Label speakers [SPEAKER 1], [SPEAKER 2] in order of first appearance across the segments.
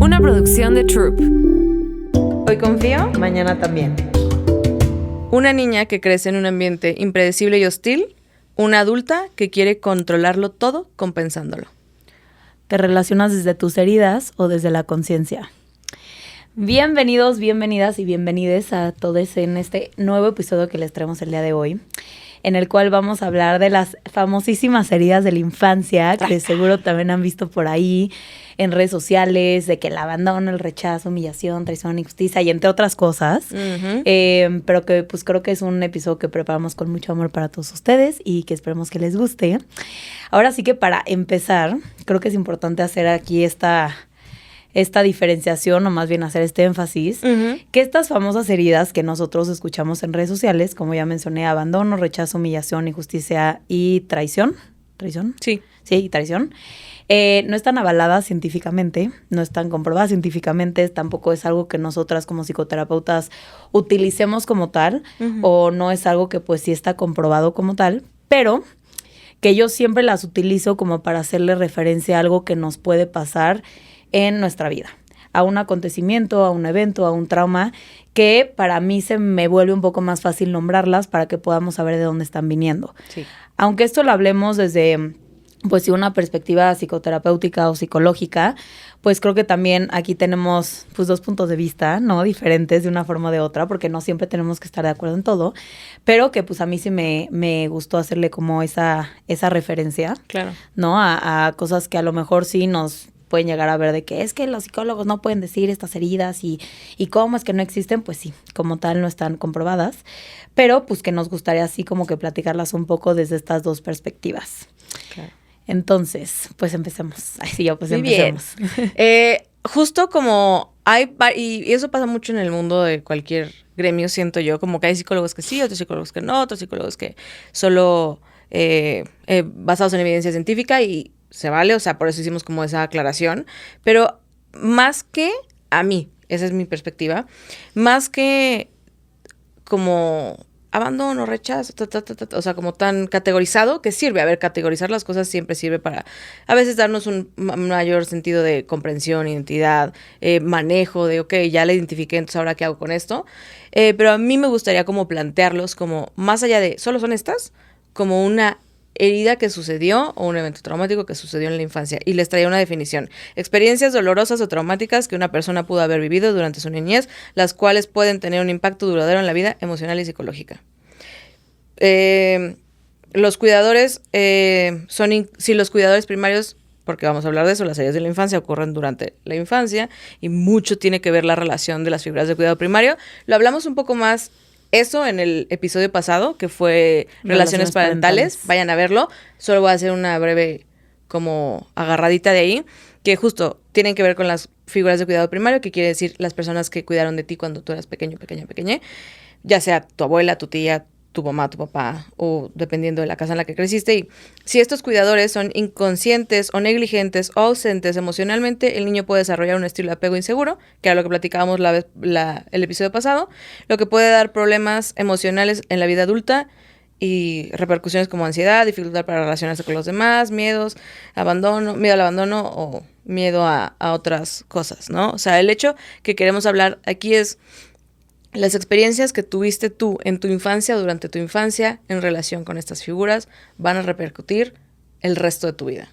[SPEAKER 1] Una producción de Troop.
[SPEAKER 2] Hoy confío, mañana también.
[SPEAKER 3] Una niña que crece en un ambiente impredecible y hostil. Una adulta que quiere controlarlo todo compensándolo.
[SPEAKER 4] ¿Te relacionas desde tus heridas o desde la conciencia? Bienvenidos, bienvenidas y bienvenides a todos en este nuevo episodio que les traemos el día de hoy, en el cual vamos a hablar de las famosísimas heridas de la infancia, que seguro también han visto por ahí en redes sociales, de que el abandono, el rechazo, humillación, traición, injusticia y entre otras cosas. Pero que pues creo que es un episodio que preparamos con mucho amor para todos ustedes y que esperemos que les guste. Ahora sí que para empezar, creo que es importante hacer aquí esta diferenciación, o más bien hacer este énfasis, que estas famosas heridas que nosotros escuchamos en redes sociales, como ya mencioné, abandono, rechazo, humillación, injusticia y traición. ¿Traición?
[SPEAKER 3] Sí.
[SPEAKER 4] Sí, y traición. No están avaladas científicamente, no están comprobadas científicamente, tampoco es algo que nosotras como psicoterapeutas utilicemos como tal, o no es algo que pues sí está comprobado como tal, pero que yo siempre las utilizo como para hacerle referencia a algo que nos puede pasar en nuestra vida, a un acontecimiento, a un evento, a un trauma, que para mí se me vuelve un poco más fácil nombrarlas para que podamos saber de dónde están viniendo.
[SPEAKER 3] Sí.
[SPEAKER 4] Aunque esto lo hablemos desde pues sí, una perspectiva psicoterapéutica o psicológica, pues creo que también aquí tenemos pues dos puntos de vista, ¿no? Diferentes de una forma o de otra, porque no siempre tenemos que estar de acuerdo en todo, pero que pues a mí sí me gustó hacerle como esa referencia,
[SPEAKER 3] Claro.
[SPEAKER 4] ¿no? A cosas que a lo mejor sí nos pueden llegar a ver de que es que los psicólogos no pueden decir estas heridas y cómo es que no existen, pues sí, como tal no están comprobadas, pero pues que nos gustaría así como que platicarlas un poco desde estas dos perspectivas.
[SPEAKER 3] Claro.
[SPEAKER 4] Entonces, pues empecemos. Ay, sí, pues
[SPEAKER 3] Muy
[SPEAKER 4] empecemos.
[SPEAKER 3] Justo como y eso pasa mucho en el mundo de cualquier gremio, siento yo, como que hay psicólogos que sí, otros psicólogos que no, otros psicólogos que solo basados en evidencia científica y se vale, o sea, por eso hicimos como esa aclaración, pero más que a mí, esa es mi perspectiva, más que como abandono, rechazo, o sea, como tan categorizado, que sirve. A ver, categorizar las cosas siempre sirve para a veces darnos un mayor sentido de comprensión, identidad, manejo de, ok, ya la identifiqué, entonces ahora qué hago con esto. Pero a mí me gustaría como plantearlos como más allá de, ¿solo son estas? Como una herida que sucedió o un evento traumático que sucedió en la infancia. Y les traía una definición. Experiencias dolorosas o traumáticas que una persona pudo haber vivido durante su niñez, las cuales pueden tener un impacto duradero en la vida emocional y psicológica. Los cuidadores si los cuidadores primarios, porque vamos a hablar de eso, las heridas de la infancia ocurren durante la infancia y mucho tiene que ver la relación de las figuras de cuidado primario. Lo hablamos un poco más eso en el episodio pasado, que fue Relaciones parentales. Vayan a verlo. Solo voy a hacer una breve como agarradita de ahí, que justo tienen que ver con las figuras de cuidado primario, que quiere decir las personas que cuidaron de ti cuando tú eras pequeña, ya sea tu abuela, tu tía, tu mamá, tu papá, o dependiendo de la casa en la que creciste. Y si estos cuidadores son inconscientes o negligentes o ausentes emocionalmente, el niño puede desarrollar un estilo de apego inseguro, que era lo que platicábamos el episodio pasado, lo que puede dar problemas emocionales en la vida adulta y repercusiones como ansiedad, dificultad para relacionarse con los demás, miedo al abandono o miedo a otras cosas, ¿no? O sea, el hecho que queremos hablar aquí es las experiencias que tuviste tú en tu infancia, durante tu infancia, en relación con estas figuras, van a repercutir el resto de tu vida.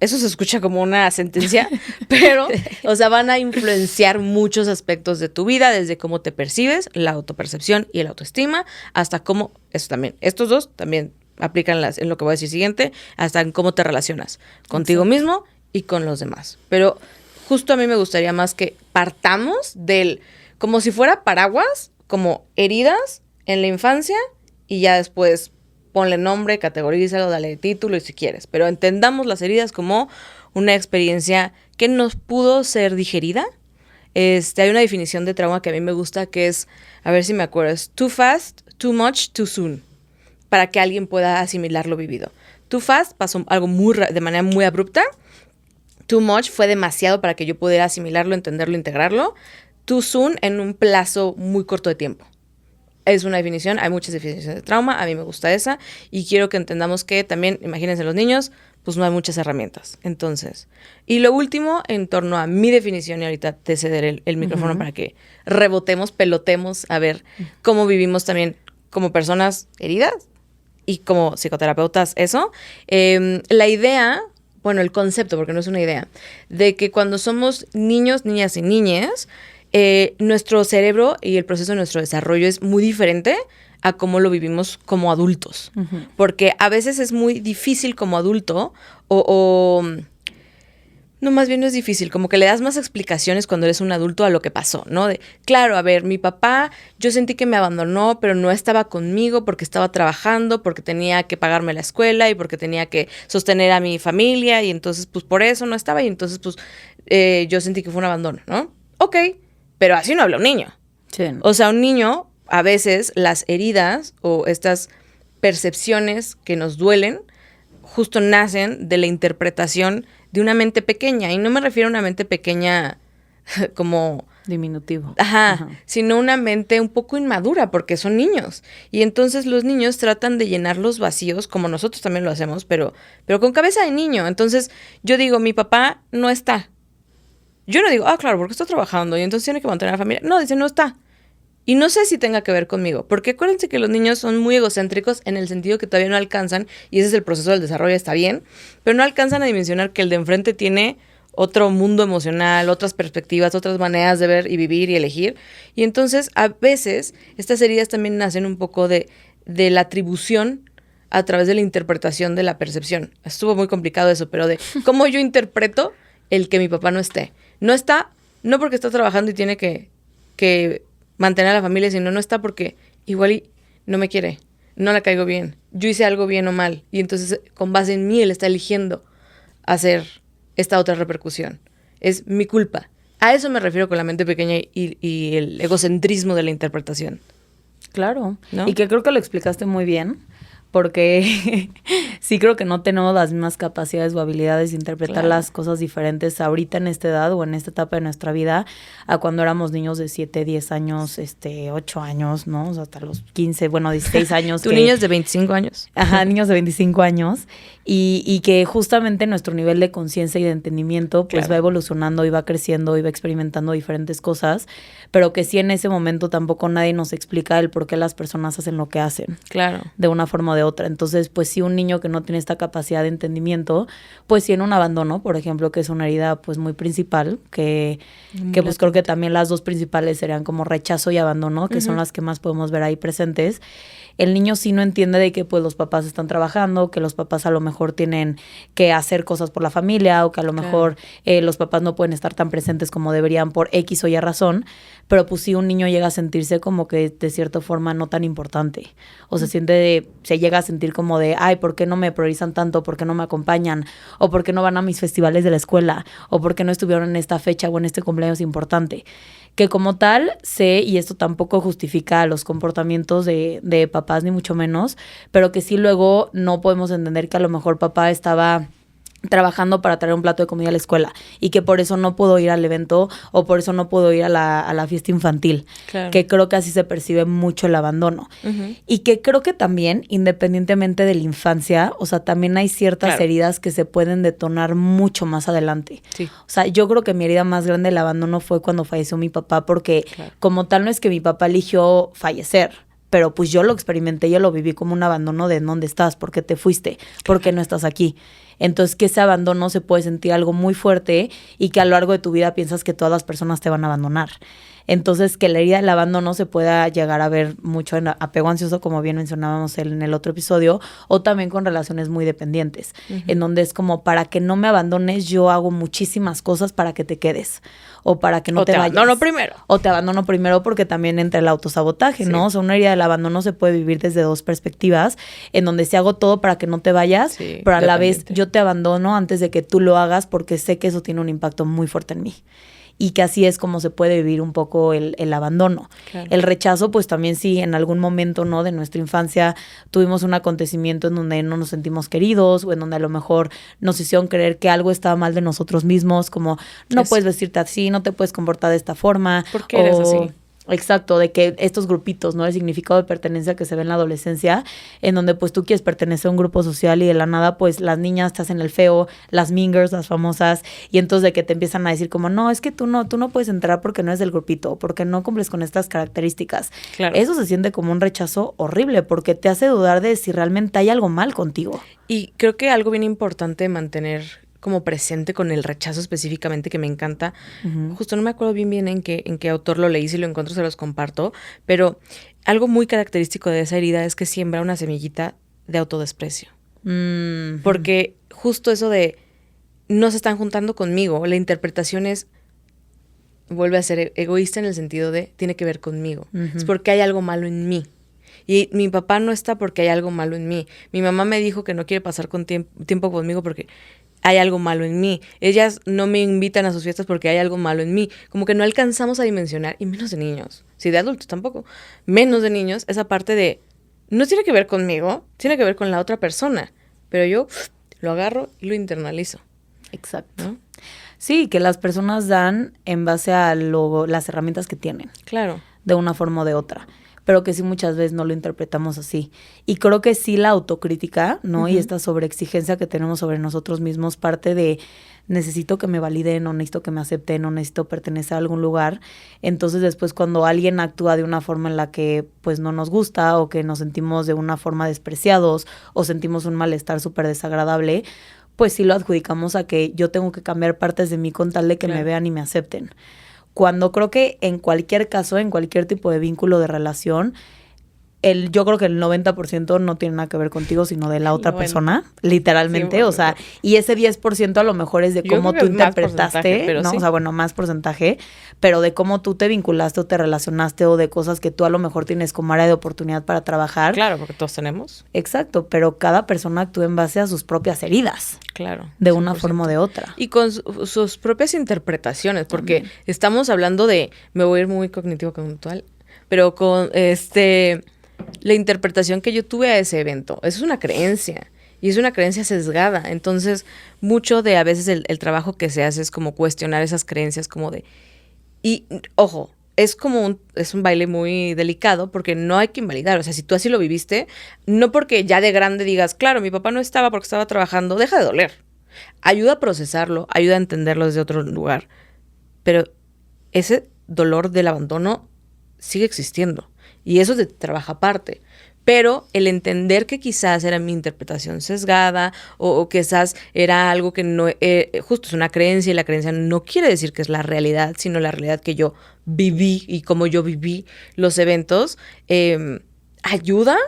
[SPEAKER 3] Eso se escucha como una sentencia, pero, o sea, van a influenciar muchos aspectos de tu vida, desde cómo te percibes, la autopercepción y la autoestima, hasta cómo, eso también, estos dos también aplican en lo que voy a decir siguiente, hasta en cómo te relacionas contigo mismo y con los demás. Pero justo a mí me gustaría más que partamos del como si fuera paraguas, como heridas en la infancia y ya después ponle nombre, categorízalo, dale título y si quieres. Pero entendamos las heridas como una experiencia que nos pudo ser digerida. Hay una definición de trauma que a mí me gusta que es, a ver si me acuerdo, es too fast, too much, too soon, para que alguien pueda asimilar lo vivido. Too fast pasó algo de manera muy abrupta. Too much fue demasiado para que yo pudiera asimilarlo, entenderlo, integrarlo. Too soon en un plazo muy corto de tiempo. Es una definición, hay muchas definiciones de trauma, a mí me gusta esa y quiero que entendamos que también, imagínense los niños, pues no hay muchas herramientas. Entonces, y lo último, en torno a mi definición, y ahorita te cederé el micrófono para que rebotemos, pelotemos, a ver cómo vivimos también como personas heridas y como psicoterapeutas eso. La idea, bueno, el concepto, porque no es una idea, de que cuando somos niños, niñas y niñas, nuestro cerebro y el proceso de nuestro desarrollo es muy diferente a cómo lo vivimos como adultos. Porque a veces es muy difícil como adulto no, más bien no es difícil, como que le das más explicaciones cuando eres un adulto a lo que pasó, ¿no? Claro, a ver, mi papá, yo sentí que me abandonó, pero no estaba conmigo porque estaba trabajando, porque tenía que pagarme la escuela y porque tenía que sostener a mi familia y entonces, pues, por eso no estaba y entonces, pues, yo sentí que fue un abandono, ¿no? Ok, pero así no habla un niño.
[SPEAKER 4] Sí.
[SPEAKER 3] O sea, un niño, a veces, las heridas o estas percepciones que nos duelen justo nacen de la interpretación de una mente pequeña. Y no me refiero a una mente pequeña como...
[SPEAKER 4] Diminutivo.
[SPEAKER 3] Ajá, sino una mente un poco inmadura porque son niños. Y entonces los niños tratan de llenar los vacíos, como nosotros también lo hacemos, pero con cabeza de niño. Entonces yo digo, mi papá no está. Yo no digo, claro, porque está trabajando y entonces tiene que mantener a la familia. No, dice, no está. Y no sé si tenga que ver conmigo, porque acuérdense que los niños son muy egocéntricos en el sentido que todavía no alcanzan, y ese es el proceso del desarrollo, está bien, pero no alcanzan a dimensionar que el de enfrente tiene otro mundo emocional, otras perspectivas, otras maneras de ver y vivir y elegir. Y entonces, a veces, estas heridas también nacen un poco de la atribución a través de la interpretación de la percepción. Estuvo muy complicado eso, pero de cómo yo interpreto el que mi papá no esté. No está, no porque está trabajando y tiene que mantener a la familia, sino no está porque igual y no me quiere, no le caigo bien, yo hice algo bien o mal, y entonces con base en mí él está eligiendo hacer esta otra repercusión. Es mi culpa. A eso me refiero con la mente pequeña y el egocentrismo de la interpretación.
[SPEAKER 4] Claro,
[SPEAKER 3] ¿No?
[SPEAKER 4] y que creo que lo explicaste muy bien, porque sí creo que no tenemos las mismas capacidades o habilidades de interpretar las cosas diferentes ahorita en esta edad o en esta etapa de nuestra vida a cuando éramos niños de 7, 10 años, 8 años, ¿no? O sea, hasta los 15, bueno, 16 años.
[SPEAKER 3] ¿Tú niños de 25 años?
[SPEAKER 4] Ajá, niños de 25 años. Y que justamente nuestro nivel de conciencia y de entendimiento pues va evolucionando y va creciendo y va experimentando diferentes cosas, pero que sí en ese momento tampoco nadie nos explica el por qué las personas hacen lo que hacen.
[SPEAKER 3] Claro.
[SPEAKER 4] De una forma o de otra. Entonces, pues sí, un niño que no tiene esta capacidad de entendimiento, pues sí en un abandono, por ejemplo, que es una herida pues muy principal, que pues creo que también las dos principales serían como rechazo y abandono, que son las que más podemos ver ahí presentes. El niño sí no entiende de que pues los papás están trabajando, que los papás a lo mejor tienen que hacer cosas por la familia o que a lo mejor los papás no pueden estar tan presentes como deberían por X o Y razón, pero pues sí un niño llega a sentirse como que de cierta forma no tan importante. O se llega a sentir como de, ay, ¿por qué no me priorizan tanto? ¿Por qué no me acompañan? ¿O por qué no van a mis festivales de la escuela? ¿O por qué no estuvieron en esta fecha o en este cumpleaños importante? Que como tal sé, y esto tampoco justifica los comportamientos de papás ni mucho menos, pero que sí luego no podemos entender que a lo mejor papá estaba trabajando para traer un plato de comida a la escuela y que por eso no puedo ir al evento o por eso no puedo ir a la fiesta infantil, que creo que así se percibe mucho el abandono. Y que creo que también, independientemente de la infancia, o sea, también hay ciertas heridas que se pueden detonar mucho más adelante. Sí. O sea, yo creo que mi herida más grande del abandono fue cuando falleció mi papá, porque como tal no es que mi papá eligió fallecer, pero pues yo lo experimenté, yo lo viví como un abandono de ¿dónde estás? ¿Por qué te fuiste? ¿Por qué no estás aquí? Entonces, que ese abandono se puede sentir algo muy fuerte y que a lo largo de tu vida piensas que todas las personas te van a abandonar. Entonces, que la herida del abandono se pueda llegar a ver mucho en apego ansioso, como bien mencionábamos en el otro episodio, o también con relaciones muy dependientes, en donde es como, para que no me abandones, yo hago muchísimas cosas para que te quedes, o para que no te vayas. O te abandono primero. O te abandono primero, porque también entra el autosabotaje, ¿no? O sea, una herida del abandono se puede vivir desde dos perspectivas, en donde si hago todo para que no te vayas, pero a la vez yo te abandono antes de que tú lo hagas, porque sé que eso tiene un impacto muy fuerte en mí. Y que así es como se puede vivir un poco el abandono. El rechazo, pues también sí, en algún momento, ¿no?, de nuestra infancia tuvimos un acontecimiento en donde no nos sentimos queridos, o en donde a lo mejor nos hicieron creer que algo estaba mal de nosotros mismos, como no puedes vestirte así, no te puedes comportar de esta forma.
[SPEAKER 3] ¿Por qué eres así?
[SPEAKER 4] Exacto, de que estos grupitos, ¿no? El significado de pertenencia que se ve en la adolescencia, en donde pues tú quieres pertenecer a un grupo social y de la nada pues las niñas te hacen el feo, las mean girls, las famosas, y entonces de que te empiezan a decir como, no, es que tú no puedes entrar porque no eres del grupito, porque no cumples con estas características.
[SPEAKER 3] Claro.
[SPEAKER 4] Eso se siente como un rechazo horrible porque te hace dudar de si realmente hay algo mal contigo.
[SPEAKER 3] Y creo que algo bien importante mantener como presente con el rechazo específicamente, que me encanta. Justo no me acuerdo bien en qué autor lo leí, si lo encuentro se los comparto, pero algo muy característico de esa herida es que siembra una semillita de autodesprecio. Porque justo eso de no se están juntando conmigo, la interpretación es, vuelve a ser egoísta en el sentido de tiene que ver conmigo. Es porque hay algo malo en mí. Y mi papá no está porque hay algo malo en mí. Mi mamá me dijo que no quiere pasar tiempo conmigo porque hay algo malo en mí. Ellas no me invitan a sus fiestas porque hay algo malo en mí. Como que no alcanzamos a dimensionar, y menos de niños, sí, de adultos tampoco, menos de niños, esa parte de, no tiene que ver conmigo, tiene que ver con la otra persona. Pero yo lo agarro y lo internalizo.
[SPEAKER 4] Exacto.
[SPEAKER 3] ¿No?
[SPEAKER 4] Sí, que las personas dan en base a las herramientas que tienen.
[SPEAKER 3] Claro.
[SPEAKER 4] De una forma o de otra, pero que sí muchas veces no lo interpretamos así. Y creo que sí la autocrítica, ¿no? Y esta sobreexigencia que tenemos sobre nosotros mismos parte de necesito que me validen, o necesito que me acepten, o necesito pertenecer a algún lugar. Entonces después cuando alguien actúa de una forma en la que pues no nos gusta, o que nos sentimos de una forma despreciados, o sentimos un malestar súper desagradable, pues sí lo adjudicamos a que yo tengo que cambiar partes de mí con tal de que me vean y me acepten. Cuando creo que en cualquier caso, en cualquier tipo de vínculo de relación, yo creo que el 90% no tiene nada que ver contigo, sino de la otra persona, literalmente. 100%. O sea, y ese 10% a lo mejor es de cómo tú interpretaste, ¿no? Sí. O sea, bueno, más porcentaje, pero de cómo tú te vinculaste o te relacionaste, o de cosas que tú a lo mejor tienes como área de oportunidad para trabajar.
[SPEAKER 3] Claro, porque todos tenemos.
[SPEAKER 4] Exacto, pero cada persona actúa en base a sus propias heridas.
[SPEAKER 3] Claro.
[SPEAKER 4] De una forma o de otra.
[SPEAKER 3] Y con sus propias interpretaciones, porque estamos hablando de, me voy a ir muy cognitivo-conductual, pero con la interpretación que yo tuve a ese evento. Eso es una creencia. Y es una creencia sesgada. Entonces, mucho de a veces el trabajo que se hace es como cuestionar esas creencias, como de... Y, ojo, es un baile muy delicado porque no hay que invalidar. O sea, si tú así lo viviste, no porque ya de grande digas, claro, mi papá no estaba porque estaba trabajando, deja de doler. Ayuda a procesarlo, ayuda a entenderlo desde otro lugar. Pero ese dolor del abandono sigue existiendo. Y eso te trabaja aparte. Pero el entender que quizás era mi interpretación sesgada, o quizás era algo que no, justo es una creencia, y la creencia no quiere decir que es la realidad, sino la realidad que yo viví y cómo yo viví los eventos, ayuda a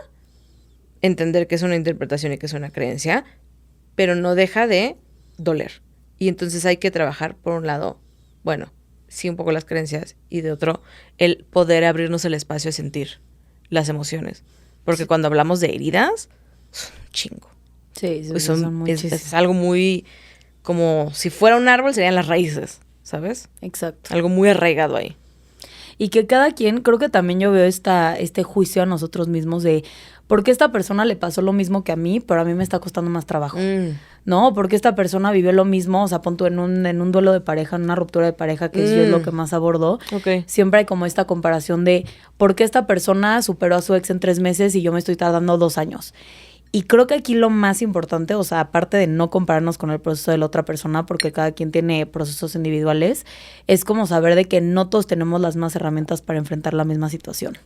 [SPEAKER 3] entender que es una interpretación y que es una creencia, pero no deja de doler. Y entonces hay que trabajar, por un lado, bueno, sí, un poco las creencias, y de otro, el poder abrirnos el espacio a sentir las emociones. Porque cuando hablamos de heridas, es un chingo.
[SPEAKER 4] Sí,
[SPEAKER 3] pues es algo muy, como si fuera un árbol, serían las raíces, ¿sabes?
[SPEAKER 4] Exacto.
[SPEAKER 3] Algo muy arraigado ahí.
[SPEAKER 4] Y que cada quien, creo que también yo veo este juicio a nosotros mismos de por qué esta persona le pasó lo mismo que a mí, pero a mí me está costando más trabajo. ¿No? Porque esta persona vivió lo mismo, o sea, pon tú en un duelo de pareja, en una ruptura de pareja, que yo es lo que más abordo.
[SPEAKER 3] Okay.
[SPEAKER 4] Siempre hay como esta comparación de por qué esta persona superó a su ex en 3 meses y yo me estoy tardando 2 años. Y creo que aquí lo más importante, o sea, aparte de no compararnos con el proceso de la otra persona, porque cada quien tiene procesos individuales, es como saber de que no todos tenemos las mismas herramientas para enfrentar la misma situación.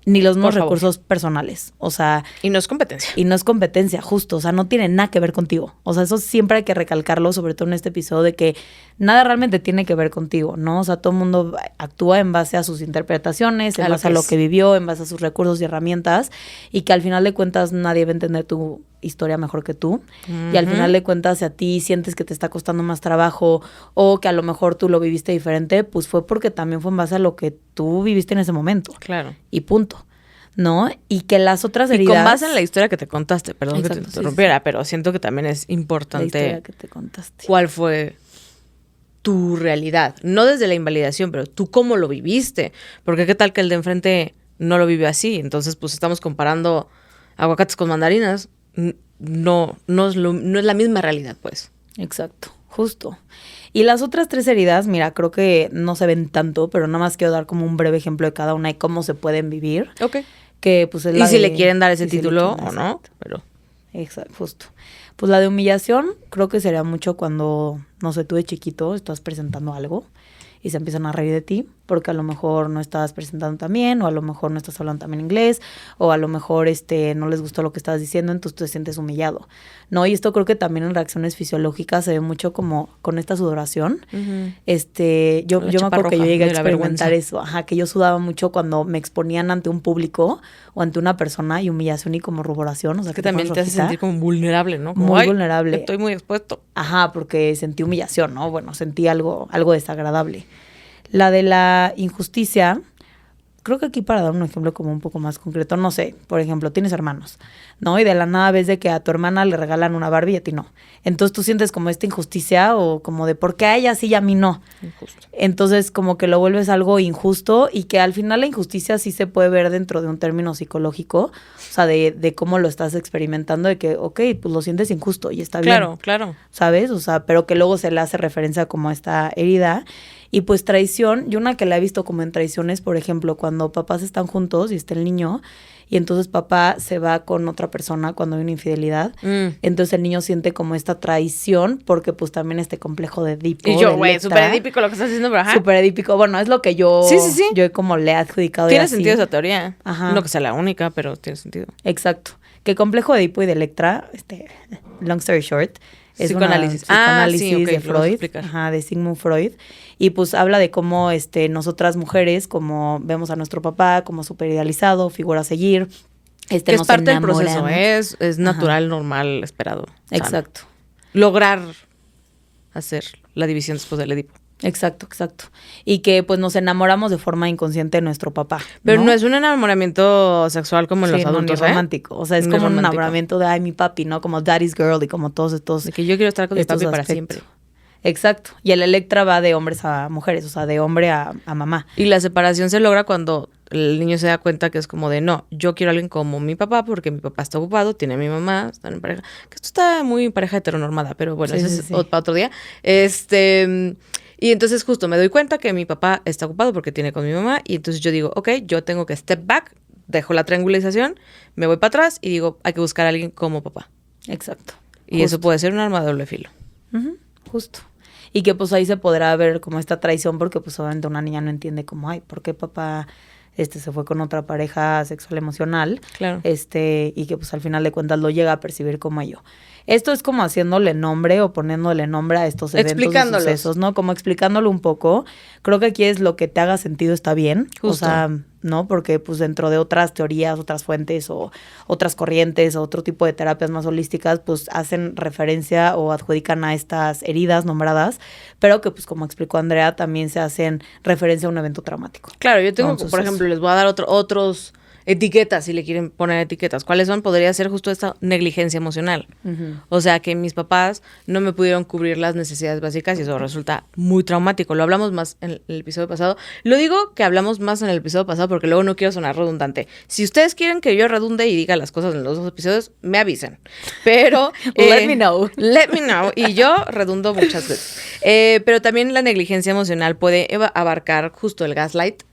[SPEAKER 4] Ni los mismos recursos personales, o sea...
[SPEAKER 3] Y no es competencia.
[SPEAKER 4] Y no es competencia, justo, o sea, no tiene nada que ver contigo. O sea, eso siempre hay que recalcarlo, sobre todo en este episodio, de que nada realmente tiene que ver contigo, ¿no? O sea, todo el mundo actúa en base a sus interpretaciones, en base a lo que vivió, en base a sus recursos y herramientas, y que al final de cuentas nadie va a entender tu historia mejor que tú. Y al final de cuentas, si a ti sientes que te está costando más trabajo, o que a lo mejor tú lo viviste diferente, pues fue porque también fue en base a lo que tú viviste en ese momento.
[SPEAKER 3] Claro.
[SPEAKER 4] Y punto. ¿No? Y que las otras heridas...
[SPEAKER 3] Y con base en la historia que te contaste, perdón que te interrumpiera, pero siento que también es importante...
[SPEAKER 4] La historia que te contaste.
[SPEAKER 3] ¿Cuál fue tu realidad? No desde la invalidación, pero tú cómo lo viviste. Porque qué tal que el de enfrente no lo vive así. Entonces, pues estamos comparando aguacates con mandarinas. No es la misma realidad, pues.
[SPEAKER 4] Exacto. Justo. Y las otras 3 heridas, mira, creo que no se ven tanto, pero nada más quiero dar como un breve ejemplo de cada una y cómo se pueden vivir.
[SPEAKER 3] Ok.
[SPEAKER 4] Que pues es
[SPEAKER 3] Y
[SPEAKER 4] la
[SPEAKER 3] si
[SPEAKER 4] de-
[SPEAKER 3] le quieren dar ese
[SPEAKER 4] y si le
[SPEAKER 3] título
[SPEAKER 4] quieren
[SPEAKER 3] o
[SPEAKER 4] dar,
[SPEAKER 3] no, pero...
[SPEAKER 4] Exacto, justo. Pues la de humillación creo que sería mucho cuando, no sé, tú de chiquito estás presentando algo y se empiezan a reír de ti porque a lo mejor no estás presentando tan bien o a lo mejor no estás hablando también inglés o a lo mejor no les gustó lo que estabas diciendo, entonces tú te sientes humillado, ¿no? Y esto creo que también en reacciones fisiológicas se ve mucho como con esta sudoración.
[SPEAKER 3] Ujú.
[SPEAKER 4] Yo
[SPEAKER 3] La
[SPEAKER 4] me
[SPEAKER 3] chapa
[SPEAKER 4] acuerdo que yo
[SPEAKER 3] roja
[SPEAKER 4] llegué a
[SPEAKER 3] de la
[SPEAKER 4] experimentar
[SPEAKER 3] vergüenza.
[SPEAKER 4] eso, ajá, que yo sudaba mucho cuando me exponían ante un público o ante una persona y humillación y como ruboración, o sea,
[SPEAKER 3] Que
[SPEAKER 4] te
[SPEAKER 3] también
[SPEAKER 4] pones
[SPEAKER 3] te hace
[SPEAKER 4] rojita.
[SPEAKER 3] sentir como vulnerable, ¿no? Como,
[SPEAKER 4] Muy
[SPEAKER 3] "Ay,
[SPEAKER 4] vulnerable.
[SPEAKER 3] estoy muy expuesto".
[SPEAKER 4] Ajá, porque sentí humillación, ¿no? Bueno, sentí algo desagradable. La de la injusticia, creo que aquí para dar un ejemplo como un poco más concreto, no sé, por ejemplo, tienes hermanos, ¿no? Y de la nada ves de que a tu hermana le regalan una Barbie y a ti no. Entonces tú sientes como esta injusticia o como de por qué a ella sí y a mí no.
[SPEAKER 3] Injusto.
[SPEAKER 4] Entonces como que lo vuelves algo injusto y que al final la injusticia sí se puede ver dentro de un término psicológico, o sea, de cómo lo estás experimentando, de que, ok, pues lo sientes injusto y está bien.
[SPEAKER 3] Claro, claro.
[SPEAKER 4] ¿Sabes? O sea, pero que luego se le hace referencia como a esta herida. Y pues traición, yo una que la he visto como en traiciones, por ejemplo, cuando papás están juntos y está el niño, y entonces papá se va con otra persona cuando hay una infidelidad, entonces el niño siente como esta traición, porque pues también este complejo de Edipo.
[SPEAKER 3] Y yo,
[SPEAKER 4] de
[SPEAKER 3] güey,
[SPEAKER 4] Electra,
[SPEAKER 3] súper edípico lo que estás diciendo, pero ajá.
[SPEAKER 4] súper edípico. Bueno, es lo que yo,
[SPEAKER 3] Sí, sí, sí.
[SPEAKER 4] yo como le he adjudicado.
[SPEAKER 3] Tiene
[SPEAKER 4] así.
[SPEAKER 3] sentido esa teoría.
[SPEAKER 4] Ajá.
[SPEAKER 3] No que sea la única, pero tiene sentido.
[SPEAKER 4] Exacto. Que complejo de Edipo y de Electra, long story short, es
[SPEAKER 3] Psicoanálisis.
[SPEAKER 4] una psicoanálisis
[SPEAKER 3] Sí, ok,
[SPEAKER 4] de
[SPEAKER 3] lo vas a
[SPEAKER 4] Freud,
[SPEAKER 3] explicar.
[SPEAKER 4] ajá, de Sigmund Freud, y pues habla de cómo nosotras mujeres, como vemos a nuestro papá como súper idealizado, figura a seguir,
[SPEAKER 3] Que es
[SPEAKER 4] nos
[SPEAKER 3] parte del proceso,
[SPEAKER 4] enamoramos.
[SPEAKER 3] es natural, normal, esperado. sano.
[SPEAKER 4] Exacto.
[SPEAKER 3] Lograr hacer la división después del Edipo.
[SPEAKER 4] Exacto. Y que pues nos enamoramos de forma inconsciente de nuestro papá.
[SPEAKER 3] Pero no es un enamoramiento sexual como en los
[SPEAKER 4] Sí, no,
[SPEAKER 3] adultos,
[SPEAKER 4] ni
[SPEAKER 3] ¿eh?
[SPEAKER 4] romántico. O sea, es
[SPEAKER 3] Ni
[SPEAKER 4] como un
[SPEAKER 3] romántico.
[SPEAKER 4] enamoramiento de, ay, mi papi, ¿no? Como Daddy's Girl y como todos estos.
[SPEAKER 3] De que yo quiero estar con mi
[SPEAKER 4] estos
[SPEAKER 3] papi para
[SPEAKER 4] aspectos.
[SPEAKER 3] siempre.
[SPEAKER 4] Exacto. Y el Electra va de hombres a mujeres, o sea, de hombre a mamá.
[SPEAKER 3] Y la separación se logra cuando el niño se da cuenta que es como de, no, yo quiero a alguien como mi papá porque mi papá está ocupado, tiene a mi mamá, están en pareja. Que esto está muy en pareja heteronormada, pero bueno,
[SPEAKER 4] Sí,
[SPEAKER 3] ese
[SPEAKER 4] sí,
[SPEAKER 3] es
[SPEAKER 4] sí.
[SPEAKER 3] para otro día. Y entonces justo me doy cuenta que mi papá está ocupado porque tiene con mi mamá y entonces yo digo, ok, yo tengo que step back, dejo la triangulización, me voy para atrás y digo, hay que buscar a alguien como papá.
[SPEAKER 4] Exacto.
[SPEAKER 3] Y eso puede ser un arma de doble filo.
[SPEAKER 4] Ujú, justo. Y que pues ahí se podrá ver como esta traición porque pues obviamente una niña no entiende como, ay, ¿por qué papá se fue con otra pareja sexual emocional?
[SPEAKER 3] Claro.
[SPEAKER 4] Y que pues al final de cuentas lo llega a percibir como ello. Esto es como haciéndole nombre o poniéndole nombre a estos eventos y
[SPEAKER 3] Explicándolos.
[SPEAKER 4] sucesos, ¿no? Como explicándolo un poco. Creo que aquí es lo que te haga sentido está bien. O
[SPEAKER 3] Justo.
[SPEAKER 4] sea, ¿no? Porque pues dentro de otras teorías, otras fuentes o otras corrientes o otro tipo de terapias más holísticas, pues hacen referencia o adjudican a estas heridas nombradas, pero que pues como explicó Andrea, también se hacen referencia a un evento traumático.
[SPEAKER 3] Claro, yo tengo,
[SPEAKER 4] Entonces,
[SPEAKER 3] por ejemplo, les voy a dar otros etiquetas, si le quieren poner etiquetas. ¿Cuáles son? Podría ser justo esta negligencia emocional. O sea, que mis papás no me pudieron cubrir las necesidades básicas y eso resulta muy traumático. Lo hablamos más en el episodio pasado. Lo digo que hablamos más en el episodio pasado porque luego no quiero sonar redundante. Si ustedes quieren que yo redunde y diga las cosas en los 2 episodios, me avisen. Pero...
[SPEAKER 4] Let me know.
[SPEAKER 3] Let me know. Y yo redundo muchas veces. Pero también la negligencia emocional puede abarcar justo el gaslight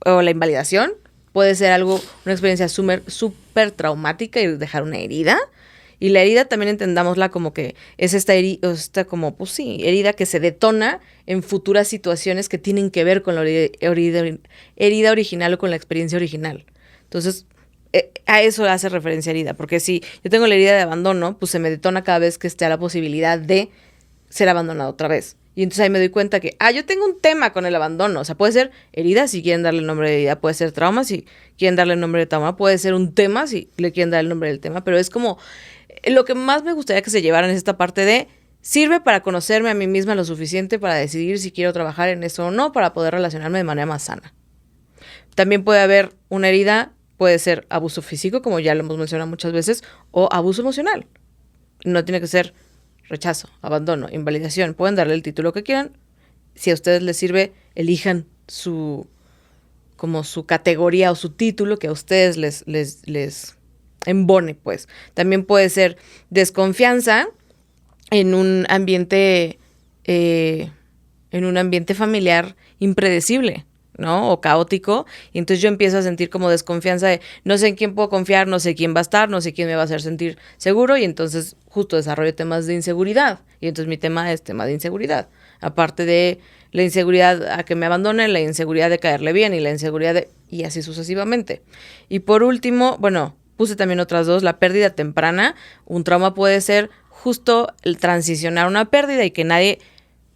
[SPEAKER 3] o la invalidación. Puede ser algo, una experiencia súper traumática y dejar una herida. Y la herida también entendámosla como que es esta como, pues sí, herida que se detona en futuras situaciones que tienen que ver con la herida original o con la experiencia original. Entonces, a eso hace referencia herida. Porque si yo tengo la herida de abandono, pues se me detona cada vez que esté la posibilidad de ser abandonado otra vez. Y entonces ahí me doy cuenta que, yo tengo un tema con el abandono. O sea, puede ser herida si quieren darle el nombre de herida, puede ser trauma si quieren darle el nombre de trauma, puede ser un tema si le quieren dar el nombre del tema, pero es como, lo que más me gustaría que se llevaran es esta parte de, sirve para conocerme a mí misma lo suficiente para decidir si quiero trabajar en eso o no, para poder relacionarme de manera más sana. También puede haber una herida, puede ser abuso físico, como ya lo hemos mencionado muchas veces, o abuso emocional. No tiene que ser rechazo, abandono, invalidación. Pueden darle el título que quieran. Si a ustedes les sirve, elijan su categoría o su título que a ustedes les embone, pues. También puede ser desconfianza en un ambiente familiar impredecible, ¿no? O caótico. Y entonces yo empiezo a sentir como desconfianza de no sé en quién puedo confiar, no sé quién va a estar, no sé quién me va a hacer sentir seguro. Y entonces justo desarrollo temas de inseguridad. Y entonces mi tema es tema de inseguridad. Aparte de la inseguridad a que me abandone, la inseguridad de caerle bien y la inseguridad de... y así sucesivamente. Y por último, bueno, puse también otras dos, la pérdida temprana. Un trauma puede ser justo el transicionar una pérdida y que nadie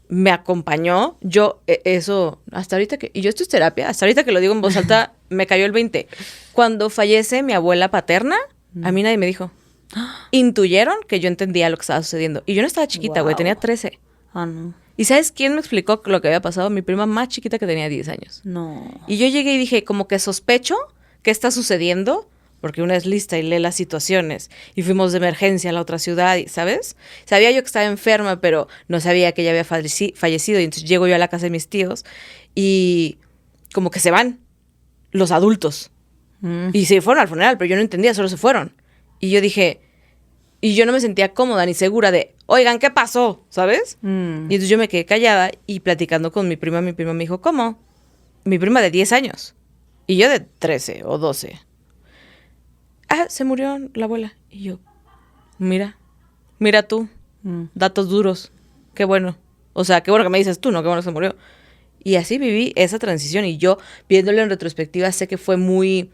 [SPEAKER 3] me acompañó. Yo, eso, hasta ahorita que... y yo esto es terapia, hasta ahorita que lo digo en voz alta, me cayó el 20. Cuando fallece mi abuela paterna, a mí nadie me dijo. Intuyeron que yo entendía lo que estaba sucediendo. Y yo no estaba chiquita, güey, tenía 13.
[SPEAKER 4] Ah, no.
[SPEAKER 3] ¿Y sabes quién me explicó lo que había pasado? Mi prima más chiquita que tenía 10 años.
[SPEAKER 4] No.
[SPEAKER 3] Y yo llegué y dije, como que sospecho qué está sucediendo, porque una es lista y lee las situaciones. Y fuimos de emergencia a la otra ciudad, ¿sabes? Sabía yo que estaba enferma, pero no sabía que ella había fallecido. Y entonces llego yo a la casa de mis tíos y como que se van los adultos. Y se fueron al funeral, pero yo no entendía, solo se fueron. Y yo dije... y yo no me sentía cómoda ni segura de, oigan, ¿qué pasó? ¿Sabes? Y entonces yo me quedé callada y platicando con mi prima me dijo, ¿cómo? Mi prima de 10 años. Y yo de 13 o 12. Ah, se murió la abuela. Y yo, mira tú, datos duros. Qué bueno. O sea, qué bueno que me dices tú, ¿no? Qué bueno que se murió. Y así viví esa transición. Y yo, viéndolo en retrospectiva, sé que fue muy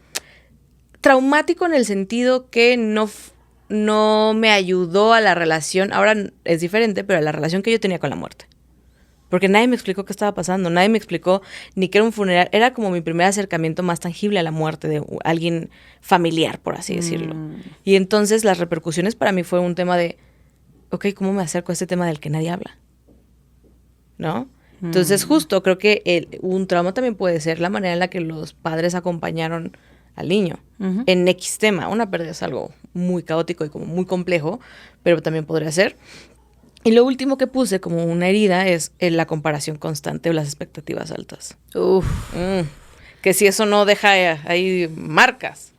[SPEAKER 3] traumático en el sentido que no me ayudó a la relación, ahora es diferente, pero a la relación que yo tenía con la muerte. Porque nadie me explicó qué estaba pasando, nadie me explicó ni que era un funeral. Era como mi primer acercamiento más tangible a la muerte de alguien familiar, por así decirlo. Y entonces las repercusiones para mí fue un tema de, ok, ¿cómo me acerco a este tema del que nadie habla? ¿No? Entonces justo creo que un trauma también puede ser la manera en la que los padres acompañaron al niño en X tema. Una pérdida es algo muy caótico y como muy complejo, pero también podría ser. Y lo último que puse como una herida es la comparación constante o las expectativas altas. Que si eso no deja ahí marcas.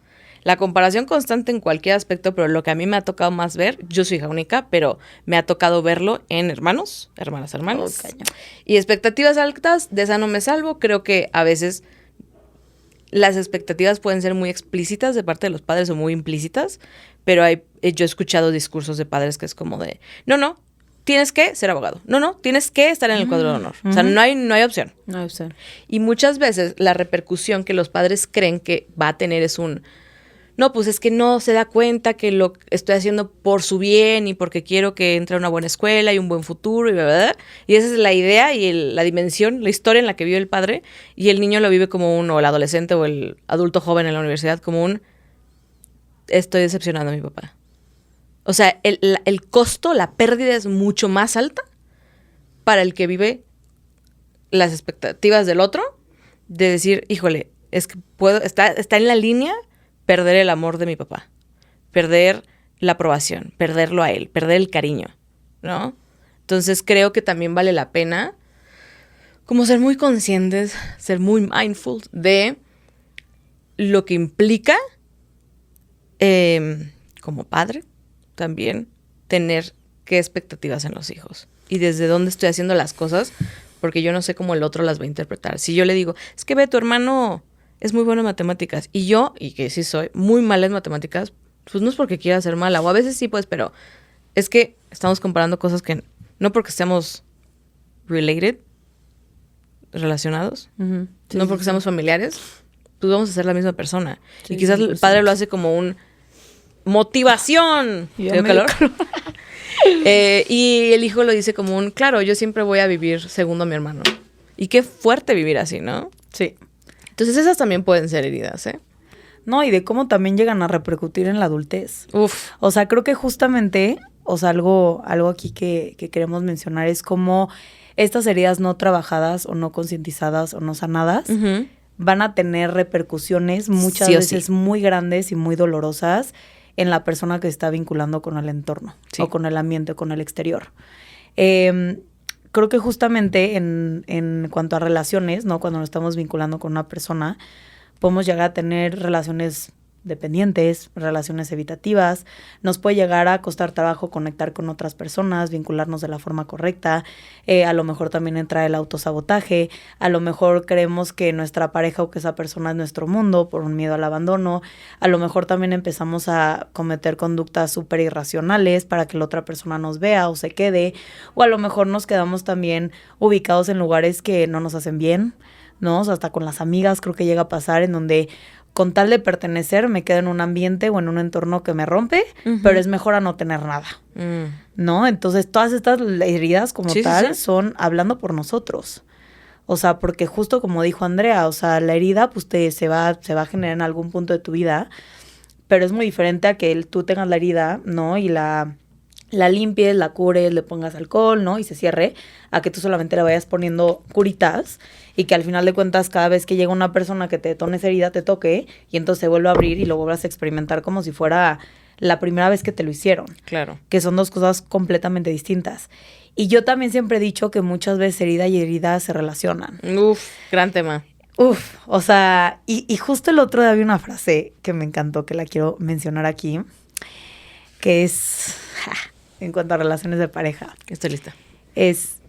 [SPEAKER 3] La comparación constante en cualquier aspecto, pero lo que a mí me ha tocado más ver, yo soy hija única, pero me ha tocado verlo en hermanos. Y expectativas altas, de esa no me salvo. Creo que a veces las expectativas pueden ser muy explícitas de parte de los padres o muy implícitas, pero yo he escuchado discursos de padres que es como de, no, tienes que ser abogado. No, tienes que estar en el cuadro de honor. O sea, no hay opción.
[SPEAKER 4] No hay opción.
[SPEAKER 3] Y muchas veces la repercusión que los padres creen que va a tener es no, pues es que no se da cuenta que lo estoy haciendo por su bien y porque quiero que entre a una buena escuela y un buen futuro y ¿verdad? Y esa es la idea y la dimensión, la historia en la que vive el padre, y el niño lo vive como o el adolescente o el adulto joven en la universidad como estoy decepcionando a mi papá. O sea, el costo, la pérdida es mucho más alta para el que vive las expectativas del otro, de decir, híjole, es que está en la línea perder el amor de mi papá, perder la aprobación, perderlo a él, perder el cariño, ¿no? Entonces creo que también vale la pena como ser muy conscientes, ser muy mindful de lo que implica como padre también tener qué expectativas en los hijos y desde dónde estoy haciendo las cosas, porque yo no sé cómo el otro las va a interpretar. Si yo le digo, es que ve, tu hermano es muy bueno en matemáticas, y yo, y que sí soy muy mala en matemáticas, pues no es porque quiera ser mala, o a veces sí, pues, pero es que estamos comparando cosas que no porque seamos relacionados, no porque seamos familiares, pues vamos a ser la misma persona. Y quizás el padre lo hace como un motivación. ¿Dio calor? Y el hijo lo dice como claro, yo siempre voy a vivir segundo a mi hermano. Y qué fuerte vivir así, ¿no?
[SPEAKER 4] Sí.
[SPEAKER 3] Entonces esas también pueden ser heridas, ¿eh?
[SPEAKER 4] No, y de cómo también llegan a repercutir en la adultez.
[SPEAKER 3] Uf.
[SPEAKER 4] O sea, creo que justamente, o sea, algo aquí que queremos mencionar es como estas heridas no trabajadas o no concientizadas o no sanadas van a tener repercusiones muchas veces muy grandes y muy dolorosas en la persona que se está vinculando con el entorno o con el ambiente o con el exterior. Creo que justamente en cuanto a relaciones, ¿no? Cuando nos estamos vinculando con una persona, podemos llegar a tener relaciones dependientes, relaciones evitativas. Nos puede llegar a costar trabajo conectar con otras personas, vincularnos de la forma correcta. A lo mejor también entra el autosabotaje. A lo mejor creemos que nuestra pareja o que esa persona es nuestro mundo por un miedo al abandono. A lo mejor también empezamos a cometer conductas súper irracionales para que la otra persona nos vea o se quede. O a lo mejor nos quedamos también ubicados en lugares que no nos hacen bien, ¿no? O sea, hasta con las amigas creo que llega a pasar en donde con tal de pertenecer me quedo en un ambiente o en un entorno que me rompe, pero es mejor a no tener nada, ¿no? Entonces, todas estas heridas como tal son hablando por nosotros. O sea, porque justo como dijo Andrea, o sea, la herida pues se va a generar en algún punto de tu vida, pero es muy diferente a que tú tengas la herida, ¿no? Y la limpies, la cures, le pongas alcohol, ¿no? Y se cierre, a que tú solamente le vayas poniendo curitas y que al final de cuentas cada vez que llega una persona que te detone esa herida te toque y entonces se vuelve a abrir y lo vuelvas a experimentar como si fuera la primera vez que te lo hicieron.
[SPEAKER 3] Claro.
[SPEAKER 4] Que son dos cosas completamente distintas. Y yo también siempre he dicho que muchas veces herida y herida se relacionan.
[SPEAKER 3] Uf, gran tema.
[SPEAKER 4] Uf, o sea, y justo el otro día había una frase que me encantó, que la quiero mencionar aquí, que es, en cuanto a relaciones de pareja.
[SPEAKER 3] Estoy lista.
[SPEAKER 4] Es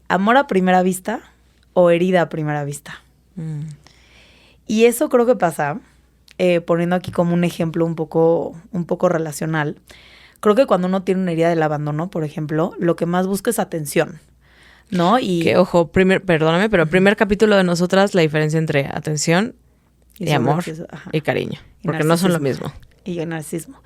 [SPEAKER 4] amor a primera vista o herida a primera vista. Y eso creo que pasa, poniendo aquí como un ejemplo un poco relacional. Creo que cuando uno tiene una herida del abandono, por ejemplo, lo que más busca es atención, ¿no? Y
[SPEAKER 3] que, ojo, perdóname, pero el primer capítulo de nosotras, la diferencia entre atención y amor y cariño. Porque no son lo mismo.
[SPEAKER 4] Y el narcisismo.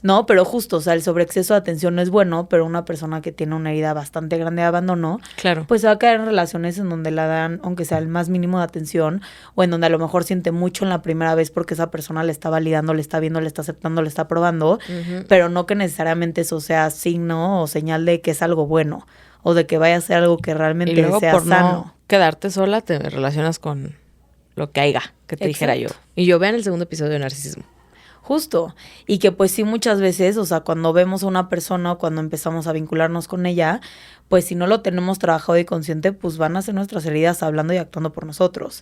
[SPEAKER 4] No, pero justo, o sea, el sobreexceso de atención no es bueno, pero una persona que tiene una herida bastante grande de abandono,
[SPEAKER 3] claro,
[SPEAKER 4] pues se va a caer en relaciones en donde la dan, aunque sea el más mínimo de atención, o en donde a lo mejor siente mucho en la primera vez porque esa persona le está validando, le está viendo, le está aceptando, le está probando, pero no que necesariamente eso sea signo o señal de que es algo bueno, o de que vaya a ser algo que realmente
[SPEAKER 3] y luego,
[SPEAKER 4] sea
[SPEAKER 3] por
[SPEAKER 4] sano.
[SPEAKER 3] No quedarte sola, te relacionas con lo que haya, que te dijera yo. Y yo vean el segundo episodio de Narcisismo.
[SPEAKER 4] Justo, y que pues sí muchas veces, o sea, cuando vemos a una persona o cuando empezamos a vincularnos con ella, pues si no lo tenemos trabajado y consciente, pues van a ser nuestras heridas hablando y actuando por nosotros.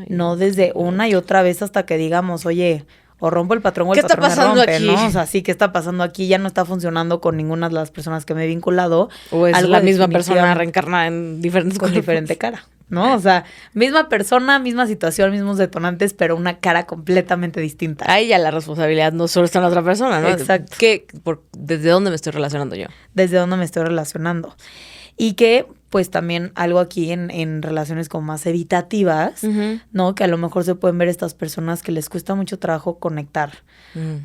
[SPEAKER 4] No desde una y otra vez hasta que digamos, oye, o rompo el patrón o el patrón me rompe, aquí? ¿No? O sea, sí, ¿qué está pasando aquí? Ya no está funcionando con ninguna de las personas que me he vinculado.
[SPEAKER 3] O es la misma persona reencarnada en diferentes
[SPEAKER 4] con diferente cara, ¿no? O sea, misma persona, misma situación, mismos detonantes, pero una cara completamente distinta.
[SPEAKER 3] Ahí ya la responsabilidad no solo está en la otra persona, ¿no?
[SPEAKER 4] Exacto.
[SPEAKER 3] ¿Desde dónde me estoy relacionando yo?
[SPEAKER 4] Desde dónde me estoy relacionando. Y que, pues, también algo aquí en relaciones como más evitativas, ¿no? Que a lo mejor se pueden ver estas personas que les cuesta mucho trabajo conectar,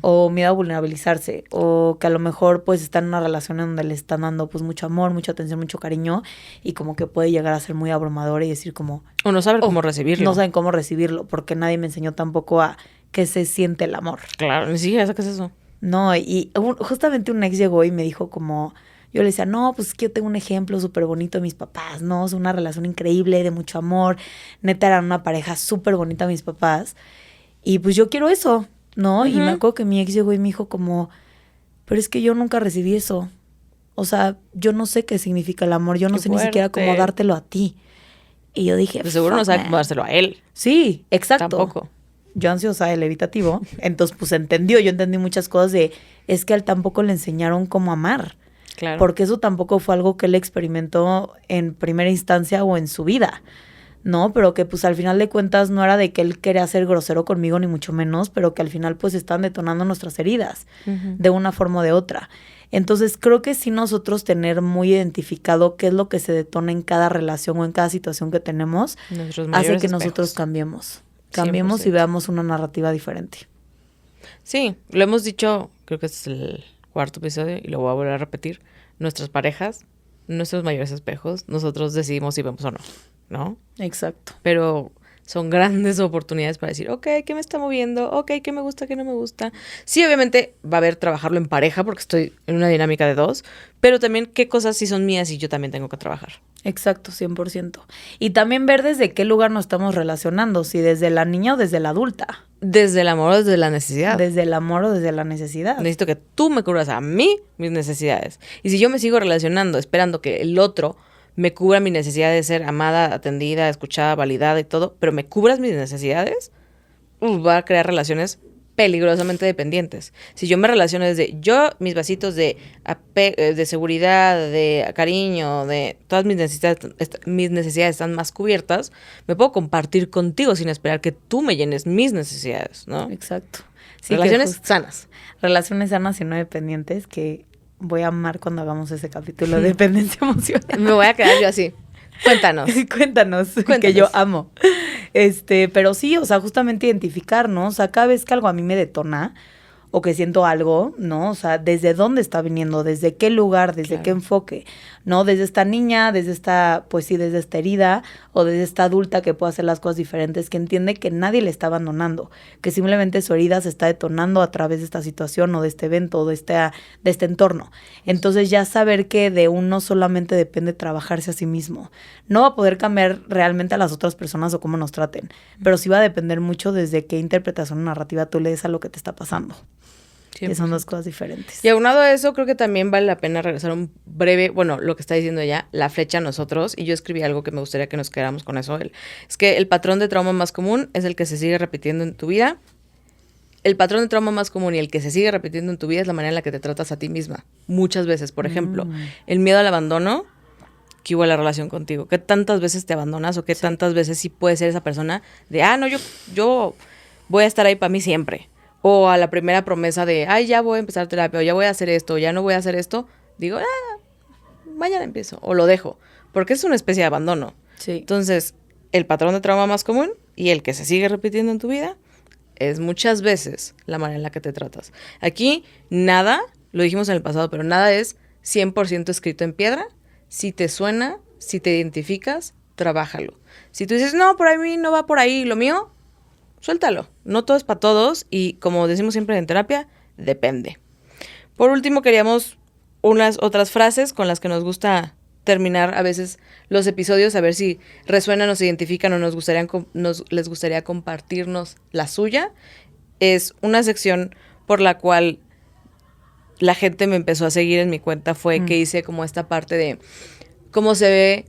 [SPEAKER 4] o miedo a vulnerabilizarse, o que a lo mejor, pues, están en una relación en donde le están dando, pues, mucho amor, mucha atención, mucho cariño, y como que puede llegar a ser muy abrumador y decir como...
[SPEAKER 3] O no saben cómo recibirlo.
[SPEAKER 4] No saben cómo recibirlo, porque nadie me enseñó tampoco a qué se siente el amor.
[SPEAKER 3] Claro, ni siquiera qué es eso.
[SPEAKER 4] No, y justamente un ex llegó y me dijo como... Yo le decía, no, pues es que yo tengo un ejemplo súper bonito de mis papás, ¿no? Es una relación increíble, de mucho amor. Neta, eran una pareja súper bonita mis papás. Y pues yo quiero eso, ¿no? Y me acuerdo que mi ex llegó y me dijo como, pero es que yo nunca recibí eso. O sea, yo no sé qué significa el amor. Yo no sé ni siquiera cómo dártelo a ti. Y yo dije,
[SPEAKER 3] pues seguro no sabe cómo dárselo a él.
[SPEAKER 4] Sí, exacto.
[SPEAKER 3] Tampoco.
[SPEAKER 4] Yo ansiosa el evitativo. Entonces, pues entendió. Yo entendí muchas cosas de, es que a él tampoco le enseñaron cómo amar.
[SPEAKER 3] Claro.
[SPEAKER 4] Porque eso tampoco fue algo que él experimentó en primera instancia o en su vida, ¿no? Pero que pues al final de cuentas no era de que él quería ser grosero conmigo ni mucho menos, pero que al final pues están detonando nuestras heridas de una forma o de otra. Entonces creo que sí nosotros tener muy identificado qué es lo que se detona en cada relación o en cada situación que tenemos hace que nosotros cambiemos 100%. Y veamos una narrativa diferente.
[SPEAKER 3] Sí, lo hemos dicho, creo que este es el cuarto episodio y lo voy a volver a repetir. Nuestras parejas, nuestros mayores espejos, nosotros decidimos si vemos o no, ¿no?
[SPEAKER 4] Exacto.
[SPEAKER 3] Pero son grandes oportunidades para decir, ok, ¿qué me está moviendo? Ok, ¿qué me gusta, qué no me gusta? Sí, obviamente va a haber trabajarlo en pareja porque estoy en una dinámica de dos, pero también qué cosas sí son mías y yo también tengo que trabajar.
[SPEAKER 4] Exacto, 100%. Y también ver desde qué lugar nos estamos relacionando, si desde la niña o desde la adulta.
[SPEAKER 3] Desde el amor o desde la necesidad.
[SPEAKER 4] Desde el amor o desde la necesidad.
[SPEAKER 3] Necesito que tú me cubras a mí mis necesidades. Y si yo me sigo relacionando esperando que el otro me cubra mi necesidad de ser amada, atendida, escuchada, validada y todo, pero me cubras mis necesidades, va a crear relaciones peligrosamente dependientes. Si yo me relaciono desde yo, mis vasitos de seguridad, de cariño, de todas mis necesidades están más cubiertas, me puedo compartir contigo sin esperar que tú me llenes mis necesidades, ¿no?
[SPEAKER 4] Exacto. Sí,
[SPEAKER 3] Relaciones sanas.
[SPEAKER 4] Relaciones sanas y no dependientes, que voy a amar cuando hagamos ese capítulo de dependencia emocional.
[SPEAKER 3] Me voy a quedar yo así. Cuéntanos.
[SPEAKER 4] Cuéntanos, que yo amo. Pero sí, o sea, justamente identificar, ¿no? O sea, cada vez que algo a mí me detona o que siento algo, ¿no? O sea, ¿desde dónde está viniendo? ¿Desde qué lugar? ¿Desde qué enfoque? ¿No? Desde esta niña, desde esta, pues sí, desde esta herida o desde esta adulta que puede hacer las cosas diferentes, que entiende que nadie le está abandonando, que simplemente su herida se está detonando a través de esta situación o de este evento o de este entorno. Entonces ya saber que de uno solamente depende trabajarse a sí mismo. No va a poder cambiar realmente a las otras personas o cómo nos traten, pero sí va a depender mucho desde qué interpretación narrativa tú le des a lo que te está pasando. Que son dos cosas diferentes.
[SPEAKER 3] Y aunado a eso, creo que también vale la pena regresar un breve, bueno, lo que está diciendo ella, la flecha a nosotros, y yo escribí algo que me gustaría que nos quedáramos con eso. Es que el patrón de trauma más común es el que se sigue repitiendo en tu vida. El patrón de trauma más común y el que se sigue repitiendo en tu vida es la manera en la que te tratas a ti misma. Muchas veces, por ejemplo, el miedo al abandono, que hubo la relación contigo. ¿Qué tantas veces te abandonas o qué tantas veces sí puedes ser esa persona de, no, yo voy a estar ahí para mí siempre? O a la primera promesa de, ya voy a empezar terapia, o ya voy a hacer esto, o ya no voy a hacer esto, digo, mañana empiezo, o lo dejo, porque es una especie de abandono.
[SPEAKER 4] Sí.
[SPEAKER 3] Entonces, el patrón de trauma más común y el que se sigue repitiendo en tu vida es muchas veces la manera en la que te tratas. Aquí, nada, lo dijimos en el pasado, pero nada es 100% escrito en piedra. Si te suena, si te identificas, trabájalo. Si tú dices, no, por ahí no va por ahí, lo mío, suéltalo. No todo es para todos y como decimos siempre en terapia, depende. Por último, queríamos unas otras frases con las que nos gusta terminar a veces los episodios, a ver si resuenan, nos identifican o les gustaría compartirnos la suya. Es una sección por la cual la gente me empezó a seguir en mi cuenta, fue que hice como esta parte de cómo se ve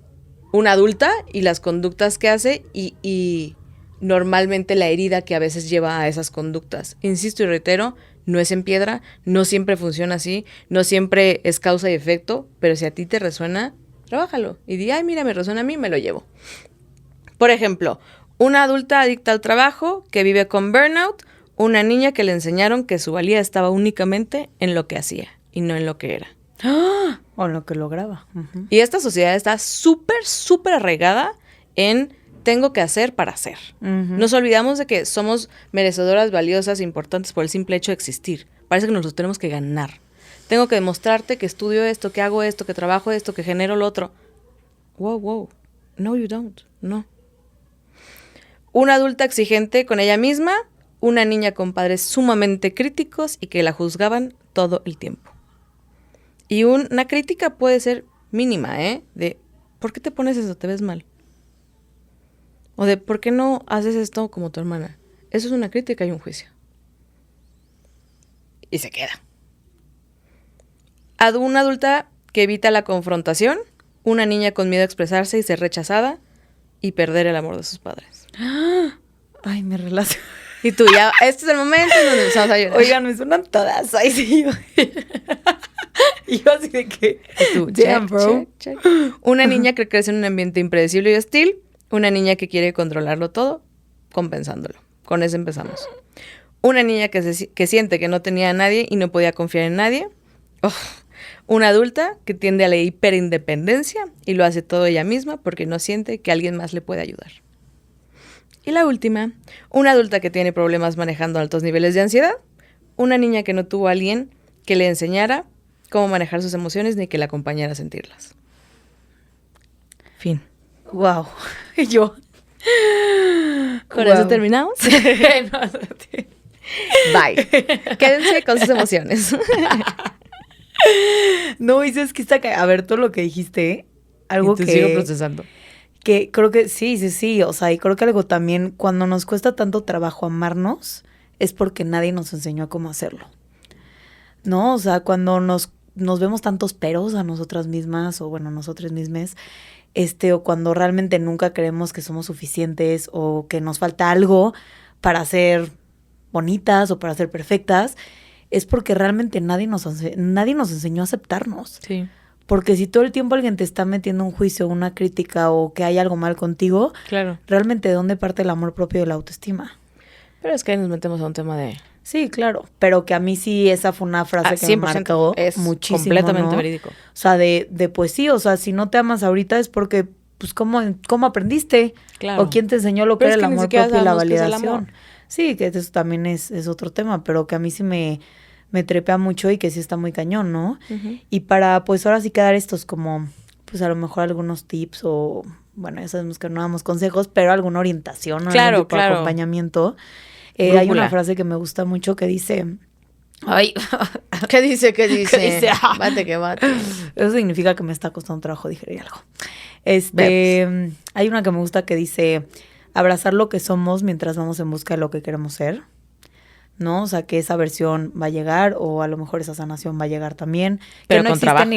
[SPEAKER 3] una adulta y las conductas que hace y normalmente la herida que a veces lleva a esas conductas. Insisto y reitero, no es en piedra, no siempre funciona así, no siempre es causa y efecto, pero si a ti te resuena, trabájalo y di, mira, me resuena a mí, me lo llevo. Por ejemplo, una adulta adicta al trabajo que vive con burnout, una niña que le enseñaron que su valía estaba únicamente en lo que hacía y no en lo que era.
[SPEAKER 4] O en lo que lograba. Uh-huh.
[SPEAKER 3] Y esta sociedad está súper, súper arraigada en tengo que hacer para hacer. Uh-huh. Nos olvidamos de que somos merecedoras, valiosas, importantes por el simple hecho de existir. Parece que nos lo tenemos que ganar. Tengo que demostrarte que estudio esto, que hago esto, que trabajo esto, que genero lo otro. Wow. No, you don't. No. Una adulta exigente con ella misma, una niña con padres sumamente críticos y que la juzgaban todo el tiempo. Y una crítica puede ser mínima, de ¿por qué te pones eso? Te ves mal. O de ¿por qué no haces esto como tu hermana? Eso es una crítica y un juicio. Y se queda. Una adulta que evita la confrontación, una niña con miedo a expresarse y ser rechazada y perder el amor de sus padres.
[SPEAKER 4] Ay, me relaciono.
[SPEAKER 3] Y tú ya, este es el momento en donde empezamos a llorar.
[SPEAKER 4] Oigan, me suenan todas. Ay, sí. Y yo así de que...
[SPEAKER 3] Tú, check. Una niña que crece en un ambiente impredecible y hostil, una niña que quiere controlarlo todo, compensándolo. Con eso empezamos. Una niña que siente que no tenía a nadie y no podía confiar en nadie. Una adulta que tiende a la hiperindependencia y lo hace todo ella misma porque no siente que alguien más le puede ayudar. Y la última, una adulta que tiene problemas manejando altos niveles de ansiedad. Una niña que no tuvo a alguien que le enseñara cómo manejar sus emociones ni que la acompañara a sentirlas. Fin.
[SPEAKER 4] Wow. Y yo.
[SPEAKER 3] ¿Con eso terminamos? Bye. Quédense con sus emociones.
[SPEAKER 4] No, y es que está... A ver, todo lo que dijiste, algo
[SPEAKER 3] que... sigo procesando.
[SPEAKER 4] Que creo que sí. O sea, y creo que algo también, cuando nos cuesta tanto trabajo amarnos, es porque nadie nos enseñó a cómo hacerlo. ¿No? O sea, cuando nos vemos tantos peros a nosotras mismas, o bueno, nosotras mismas, o cuando realmente nunca creemos que somos suficientes, o que nos falta algo para ser bonitas o para ser perfectas, es porque realmente nadie nos enseñó a aceptarnos.
[SPEAKER 3] Sí.
[SPEAKER 4] Porque si todo el tiempo alguien te está metiendo un juicio, una crítica o que hay algo mal contigo,
[SPEAKER 3] Claro.
[SPEAKER 4] realmente ¿de dónde parte el amor propio y la autoestima?
[SPEAKER 3] Pero es que ahí nos metemos a un tema de...
[SPEAKER 4] Sí, claro, pero que a mí sí esa fue una frase que me
[SPEAKER 3] 100%
[SPEAKER 4] marcó
[SPEAKER 3] es
[SPEAKER 4] muchísimo,
[SPEAKER 3] completamente
[SPEAKER 4] ¿no?
[SPEAKER 3] verídico.
[SPEAKER 4] O sea, de pues sí, o sea, si no te amas ahorita es porque, pues, ¿cómo aprendiste?
[SPEAKER 3] Claro.
[SPEAKER 4] O quién te enseñó lo que
[SPEAKER 3] Pero
[SPEAKER 4] era
[SPEAKER 3] es
[SPEAKER 4] el
[SPEAKER 3] que ni
[SPEAKER 4] amor
[SPEAKER 3] siquiera
[SPEAKER 4] propio y la
[SPEAKER 3] sabemos qué es el
[SPEAKER 4] validación.
[SPEAKER 3] amor.
[SPEAKER 4] Sí, que eso también es otro tema, pero que a mí sí me trepea mucho y que sí está muy cañón, ¿no?
[SPEAKER 3] Ujú.
[SPEAKER 4] Y para, pues, ahora sí quedar estos como, pues, a lo mejor algunos tips o, bueno, ya sabemos que no damos consejos, pero alguna orientación, ¿no?
[SPEAKER 3] Claro,
[SPEAKER 4] Algún tipo de
[SPEAKER 3] claro.
[SPEAKER 4] acompañamiento. Hay
[SPEAKER 3] Brújula.
[SPEAKER 4] una frase que me gusta mucho que dice... Ay,
[SPEAKER 3] ¿Qué dice? ¿Qué dice?
[SPEAKER 4] ¿Qué dice?
[SPEAKER 3] Bate que bate.
[SPEAKER 4] eso significa que me está costando trabajo digerir algo.
[SPEAKER 3] Vemos.
[SPEAKER 4] Hay una que me gusta que dice, abrazar lo que somos mientras vamos en busca de lo que queremos ser, ¿no? O sea, que esa versión va a llegar o a lo mejor esa sanación va a llegar también.
[SPEAKER 3] Pero
[SPEAKER 4] que no
[SPEAKER 3] con trabajo.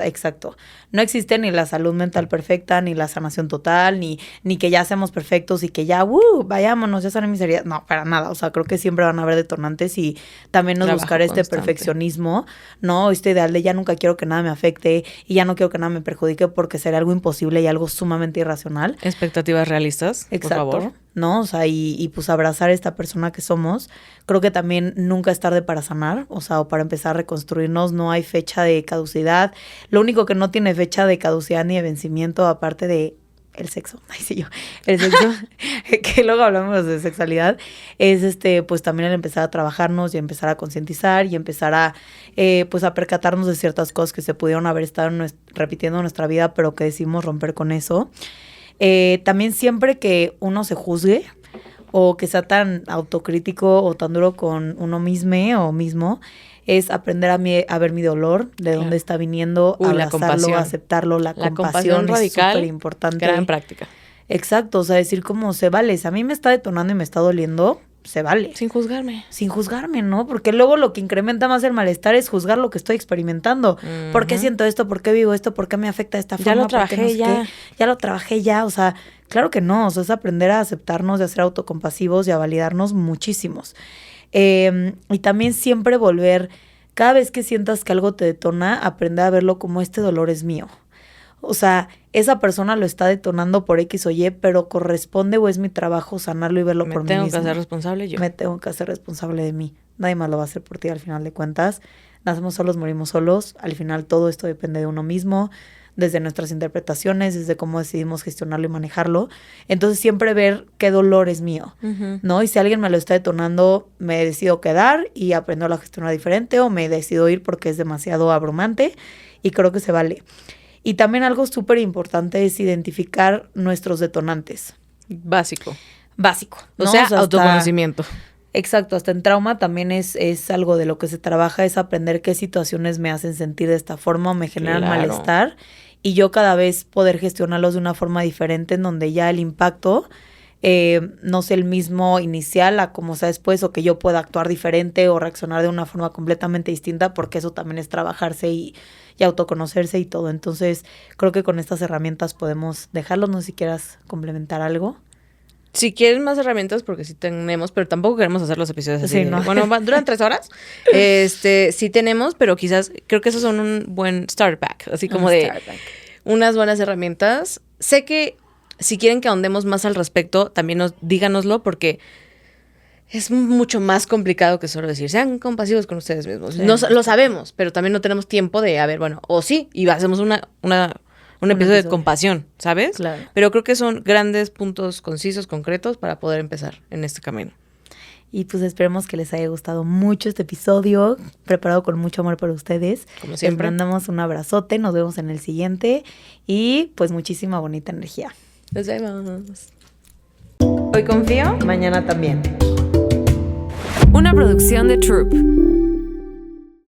[SPEAKER 4] exacto, no existe ni la salud mental perfecta, ni la sanación total, ni que ya seamos perfectos y que ya, vayámonos, ya sané mis heridas. No, para nada. O sea, creo que siempre van a haber detonantes y también nos
[SPEAKER 3] Trabajo
[SPEAKER 4] buscar este
[SPEAKER 3] constante.
[SPEAKER 4] perfeccionismo, ¿no? Este ideal de ya nunca quiero que nada me afecte y ya no quiero que nada me perjudique porque será algo imposible y algo sumamente irracional.
[SPEAKER 3] Expectativas realistas,
[SPEAKER 4] Exacto,
[SPEAKER 3] por favor.
[SPEAKER 4] ¿no? O sea, y pues abrazar a esta persona que somos. Creo que también nunca es tarde para sanar, o sea, o para empezar a reconstruirnos. No hay fecha de caducidad. Lo único que no tiene fecha de caducidad ni de vencimiento, aparte de el sexo, ay sí yo, el sexo, que luego hablamos de sexualidad, es pues también el empezar a trabajarnos y empezar a concientizar y empezar a, pues a percatarnos de ciertas cosas que se pudieron haber estado repitiendo en nuestra vida, pero que decidimos romper con eso. También siempre que uno se juzgue o que sea tan autocrítico o tan duro con uno mismo, es aprender a ver mi dolor, de
[SPEAKER 3] Claro.
[SPEAKER 4] dónde está viniendo,
[SPEAKER 3] Uy, la
[SPEAKER 4] abrazarlo,
[SPEAKER 3] compasión.
[SPEAKER 4] aceptarlo. La
[SPEAKER 3] compasión
[SPEAKER 4] compasión es
[SPEAKER 3] radical,
[SPEAKER 4] súper importante.
[SPEAKER 3] Gran práctica.
[SPEAKER 4] Exacto, o sea, decir como se vale. Si a mí me está detonando y me está doliendo, se vale.
[SPEAKER 3] Sin juzgarme.
[SPEAKER 4] Sin juzgarme, ¿no? Porque luego lo que incrementa más el malestar es juzgar lo que estoy experimentando. ¿Por qué siento esto? ¿Por qué vivo esto? ¿Por qué me afecta de esta forma?
[SPEAKER 3] Ya lo
[SPEAKER 4] ¿Por qué
[SPEAKER 3] trabajé,
[SPEAKER 4] no sé
[SPEAKER 3] ya.
[SPEAKER 4] qué? Ya lo trabajé, ya. O sea, claro que no. O sea, es aprender a aceptarnos, y a ser autocompasivos y a validarnos muchísimos. Y también siempre volver, cada vez que sientas que algo te detona, aprender a verlo como este dolor es mío. O sea, esa persona lo está detonando por X o Y, pero corresponde o es mi trabajo sanarlo y verlo por mí mismo.
[SPEAKER 3] Me tengo que hacer responsable yo.
[SPEAKER 4] Me tengo que hacer responsable de mí. Nadie más lo va a hacer por ti al final de cuentas. Nacemos solos, morimos solos. Al final todo esto depende de uno mismo, desde nuestras interpretaciones, desde cómo decidimos gestionarlo y manejarlo. Entonces siempre ver qué dolor es mío, ¿no? Y si alguien me lo está detonando, me decido quedar y aprendo a gestionar diferente o me decido ir porque es demasiado abrumante y creo que se vale. Y también algo súper importante es identificar nuestros detonantes.
[SPEAKER 3] Básico.
[SPEAKER 4] Básico, ¿no?
[SPEAKER 3] O sea,
[SPEAKER 4] hasta-
[SPEAKER 3] autoconocimiento.
[SPEAKER 4] Exacto, hasta en trauma también es algo de lo que se trabaja, es aprender qué situaciones me hacen sentir de esta forma o me generan
[SPEAKER 3] Claro.
[SPEAKER 4] malestar y yo cada vez poder gestionarlos de una forma diferente en donde ya el impacto no sea el mismo inicial a como sea después o que yo pueda actuar diferente o reaccionar de una forma completamente distinta porque eso también es trabajarse y autoconocerse y todo. Entonces creo que con estas herramientas podemos dejarlos, no sé si quieras complementar algo.
[SPEAKER 3] Si quieren más herramientas, porque sí tenemos, pero tampoco queremos hacer los episodios así.
[SPEAKER 4] Sí,
[SPEAKER 3] de-
[SPEAKER 4] ¿no?
[SPEAKER 3] Bueno, duran 3 horas. Sí tenemos, pero quizás creo que esos son un buen start pack. Así como de unas buenas herramientas. Sé que si quieren que ahondemos más al respecto, también díganoslo, porque es mucho más complicado que solo decir, sean compasivos con ustedes mismos.
[SPEAKER 4] Sí.
[SPEAKER 3] Lo sabemos, pero también no tenemos tiempo de, a ver, bueno, o sí, y hacemos un episodio de compasión, ¿sabes?
[SPEAKER 4] Claro.
[SPEAKER 3] Pero creo que son grandes puntos concisos, concretos, para poder empezar en este camino.
[SPEAKER 4] Y pues esperemos que les haya gustado mucho este episodio, preparado con mucho amor para ustedes.
[SPEAKER 3] Como siempre.
[SPEAKER 4] Les mandamos un abrazote, nos vemos en el siguiente y pues muchísima bonita energía.
[SPEAKER 3] Nos vemos.
[SPEAKER 2] Hoy confío, mañana también.
[SPEAKER 1] Una producción de Troop.